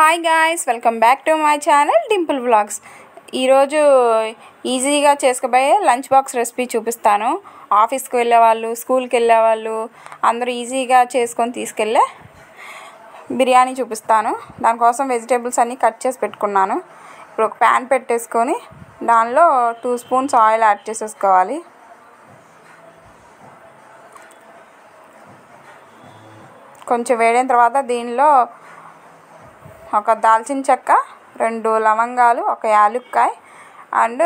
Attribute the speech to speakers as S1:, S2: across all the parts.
S1: Hi guys, welcome back to my channel Dimple vlogs. ఈరోజు ఈజీగా చేసుకోబోయే లంచ్ బాక్స్ రెసిపీ చూపిస్తాను. ఆఫీస్కి వెళ్ళేవాళ్ళు, స్కూల్కి వెళ్ళేవాళ్ళు అందరూ ఈజీగా చేసుకొని తీసుకెళ్ళే బిర్యానీ చూపిస్తాను. దానికోసం వెజిటేబుల్స్ అన్నీ కట్ చేసి పెట్టుకున్నాను. ఇప్పుడు ఒక ప్యాన్ పెట్టేసుకొని దానిలో 2 స్పూన్స్ ఆయిల్ యాడ్ చేసేసుకోవాలి. కొంచెం వేడిన తర్వాత దీనిలో ఒక దాల్చిన చెక్క, 2 లవంగాలు, ఒక యాలుక్కాయ అండ్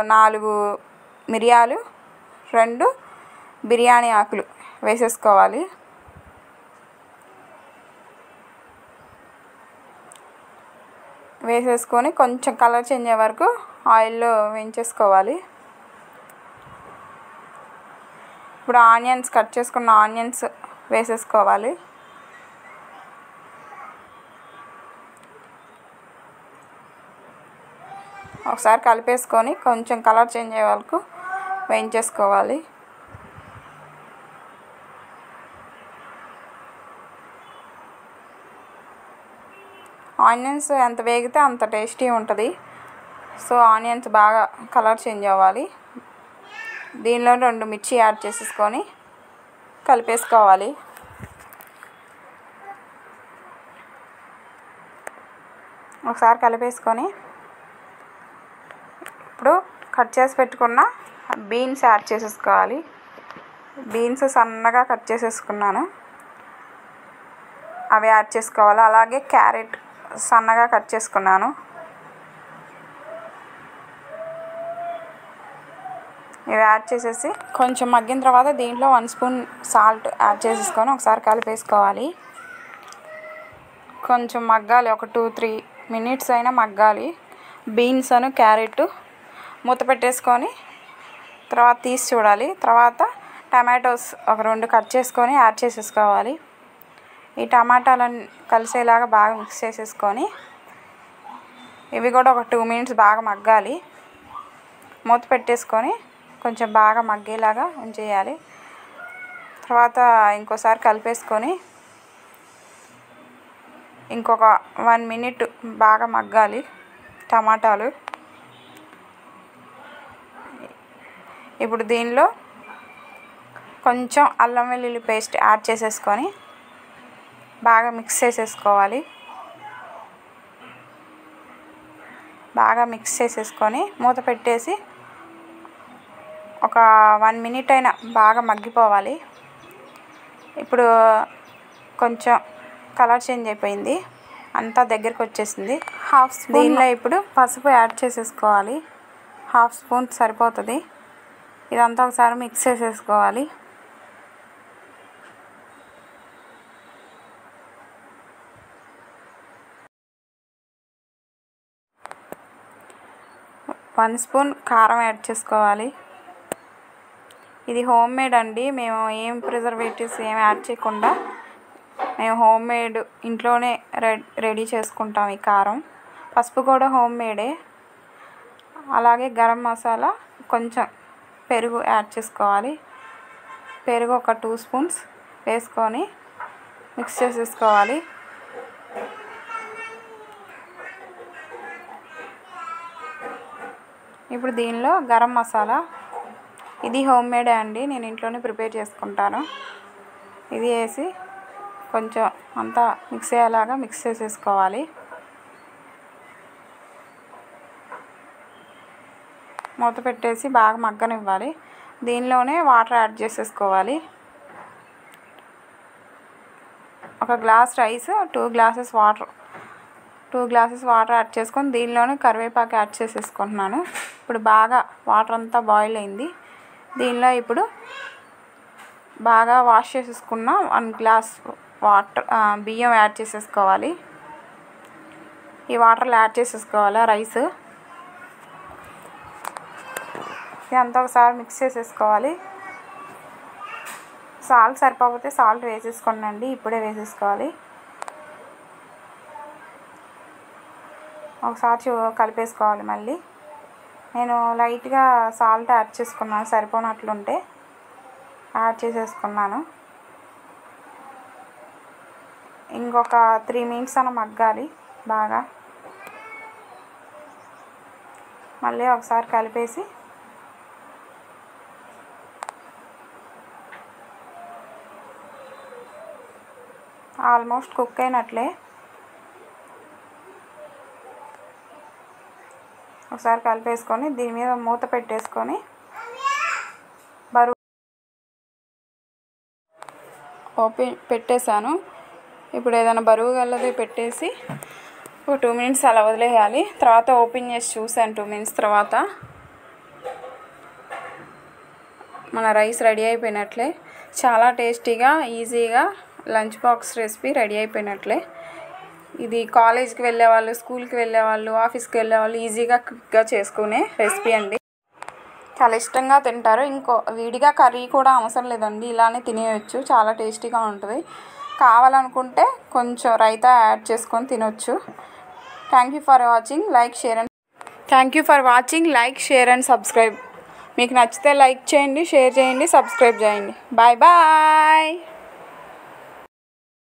S1: 4 మిరియాలు, 2 బిర్యానీ ఆకులు వేసేసుకోవాలి. వేసేసుకొని కొంచెం కలర్ చేంజ్ అయ్యే వరకు ఆయిల్లో వేయించేసుకోవాలి. ఇప్పుడు ఆనియన్స్, కట్ చేసుకున్న ఆనియన్స్ వేసేసుకోవాలి. ఒకసారి కలిపేసుకొని కొంచెం కలర్ చేంజ్ అయ్యే వరకు వేయించేసుకోవాలి. ఆనియన్స్ ఎంత వేగితే అంత టేస్టీ ఉంటుంది. సో ఆనియన్స్ బాగా కలర్ చేంజ్ అవ్వాలి. దీనిలో 2 మిర్చి యాడ్ చేసేసుకొని కలిపేసుకోవాలి. ఒకసారి కలిపేసుకొని ఇప్పుడు కట్ చేసి పెట్టుకున్న బీన్స్ యాడ్ చేసేసుకోవాలి. బీన్స్ సన్నగా కట్ చేసేసుకున్నాను, అవి యాడ్ చేసుకోవాలి. అలాగే క్యారెట్ సన్నగా కట్ చేసుకున్నాను. ఇవి యాడ్ చేసేసి కొంచెం మగ్గిన తర్వాత దీంట్లో 1 స్పూన్ సాల్ట్ యాడ్ చేసేసుకొని ఒకసారి కలిపేసుకోవాలి. కొంచెం మగ్గాలి, ఒక 2-3 మినిట్స్ అయినా మగ్గాలి బీన్స్ అను క్యారెట్. మూత పెట్టేసుకొని తర్వాత తీసి చూడాలి. తర్వాత టమాటోస్ ఒక 2 కట్ చేసుకొని యాడ్ చేసేసుకోవాలి. ఈ టమాటాలను కలిసేలాగా బాగా మిక్స్ చేసేసుకొని ఇవి కూడా ఒక 2 మినిట్స్ బాగా మగ్గాలి. మూత పెట్టేసుకొని కొంచెం బాగా మగ్గేలాగా ఉంచేయాలి. తర్వాత ఇంకోసారి కలిపేసుకొని ఇంకొక 1 మినిట్ బాగా మగ్గాలి టమాటాలు. ఇప్పుడు దీనిలో కొంచెం అల్లం వెల్లుల్లి పేస్ట్ యాడ్ చేసేసుకొని బాగా మిక్స్ చేసేసుకోవాలి. బాగా మిక్స్ చేసేసుకొని మూత పెట్టేసి ఒక 1 మినిట్ అయినా బాగా మగ్గిపోవాలి. ఇప్పుడు కొంచెం కలర్ చేంజ్ అయిపోయింది, అంతా దగ్గరికి వచ్చేసింది. దీనిలో ఇప్పుడు పసుపు యాడ్ చేసేసుకోవాలి. 1/2 స్పూన్ సరిపోతుంది. ఇదంతా ఒకసారి మిక్స్ చేసేసుకోవాలి. వన్ స్పూన్ కారం యాడ్ చేసుకోవాలి. ఇది హోమ్ మేడ్ అండి. మేము ఏం ప్రిజర్వేటివ్స్ ఏం యాడ్ చేయకుండా మేము హోమ్ మేడ్ ఇంట్లోనే రెడీ చేసుకుంటాం ఈ కారం. పసుపు కూడా హోమ్ మేడే. అలాగే గరం మసాలా, కొంచెం పెరుగు యాడ్ చేసుకోవాలి. పెరుగు ఒక 2 స్పూన్స్ వేసుకొని మిక్స్ చేసేసుకోవాలి. ఇప్పుడు దీనిలో గరం మసాలా, ఇది హోమ్ మేడే అండి, నేను ఇంట్లోనే ప్రిపేర్ చేసుకుంటాను. ఇది వేసి కొంచెం అంతా మిక్స్ అయ్యేలాగా మిక్స్ చేసేసుకోవాలి. మూత పెట్టేసి బాగా మగ్గనివ్వాలి. దీనిలోనే వాటర్ యాడ్ చేసేసుకోవాలి. ఒక glass rice, 2 glasses water add చేసుకొని దీనిలోనే కరివేపాకు యాడ్ చేసేసుకుంటున్నాను. ఇప్పుడు బాగా వాటర్ అంతా బాయిల్ అయింది. దీనిలో ఇప్పుడు బాగా వాష్ చేసేసుకున్న 1 గ్లాస్ బియ్యం యాడ్ చేసేసుకోవాలి. ఈ వాటర్లో యాడ్ చేసేసుకోవాలి రైస్. ఇదంతా ఒకసారి మిక్స్ చేసేసుకోవాలి. సాల్ట్ సరిపోతే సాల్ట్ వేసేసుకోండి, ఇప్పుడే వేసేసుకోవాలి. ఒకసారి కలిపేసుకోవాలి. మళ్ళీ నేను లైట్గా సాల్ట్ యాడ్ చేసుకున్నాను, సరిపోనట్లుంటే యాడ్ చేసేసుకున్నాను. ఇంకొక 3 మినిట్స్ అన్న మగ్గాలి. బాగా మళ్ళీ ఒకసారి కలిపేసి ఆల్మోస్ట్ కుక్ అయినట్లే. ఒకసారి కలిపేసుకొని దీని మీద మూత పెట్టేసుకొని బరువు ఓపెన్ పెట్టేశాను. ఇప్పుడు ఏదైనా బరువు గలది పెట్టేసి ఒక 2 మినిట్స్ అలా వదిలేయాలి. తర్వాత ఓపెన్ చేసి చూసాను 2 మినిట్స్ తర్వాత మన రైస్ రెడీ అయిపోయినట్లే. చాలా టేస్టీగా ఈజీగా లంచ్ బాక్స్ రెసిపీ రెడీ అయిపోయినట్లే. ఇది కాలేజ్కి వెళ్ళేవాళ్ళు, స్కూల్కి వెళ్ళేవాళ్ళు, ఆఫీస్కి వెళ్ళేవాళ్ళు ఈజీగా క్విక్గా చేసుకునే రెసిపీ అండి. చాలా ఇష్టంగా తింటారు. ఇంకో విడిగా కర్రీ కూడా అవసరం లేదండి, ఇలానే తినేయచ్చు. చాలా టేస్టీగా ఉంటుంది. కావాలనుకుంటే కొంచెం రైతా యాడ్ చేసుకొని తినొచ్చు. Thank you for watching. Like share and subscribe. మీకు నచ్చితే లైక్ చేయండి, షేర్ చేయండి, సబ్స్క్రైబ్ చేయండి. Bye bye.